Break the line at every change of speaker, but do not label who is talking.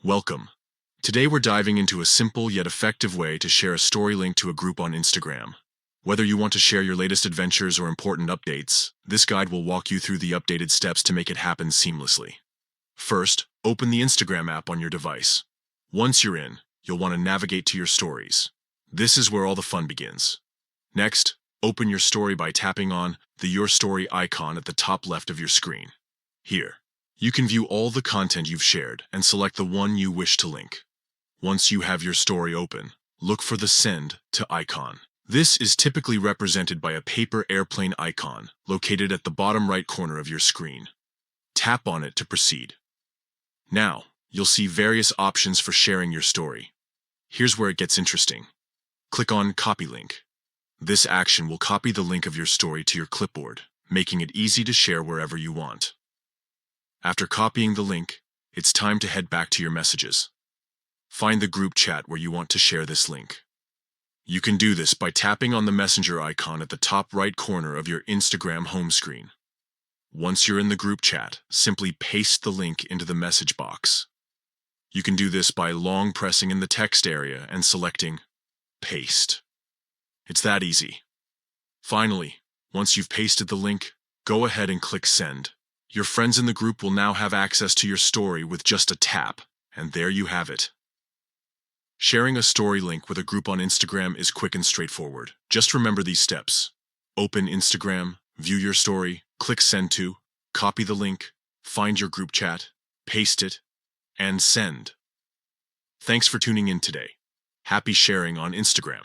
Welcome. Today we're diving into a simple yet effective way to share a story link to a group on Instagram. Whether you want to share your latest adventures or important updates, this guide will walk you through the updated steps to make it happen seamlessly. First, open the Instagram app on your device. Once you're in, you'll want to navigate to your stories. This is where all the fun begins. Next, open your story by tapping on the Your Story icon at the top left of your screen. Here, you can view all the content you've shared and select the one you wish to link. Once you have your story open, look for the Send to icon. This is typically represented by a paper airplane icon located at the bottom right corner of your screen. Tap on it to proceed. Now, you'll see various options for sharing your story. Here's where it gets interesting. Click on Copy Link. This action will copy the link of your story to your clipboard, making it easy to share wherever you want. After copying the link, it's time to head back to your messages. Find the group chat where you want to share this link. You can do this by tapping on the messenger icon at the top right corner of your Instagram home screen. Once you're in the group chat, simply paste the link into the message box. You can do this by long pressing in the text area and selecting Paste. It's that easy. Finally, once you've pasted the link, go ahead and click Send. Your friends in the group will now have access to your story with just a tap, and there you have it. Sharing a story link with a group on Instagram is quick and straightforward. Just remember these steps. Open Instagram, view your story, click Send to, copy the link, find your group chat, paste it, and send. Thanks for tuning in today. Happy sharing on Instagram.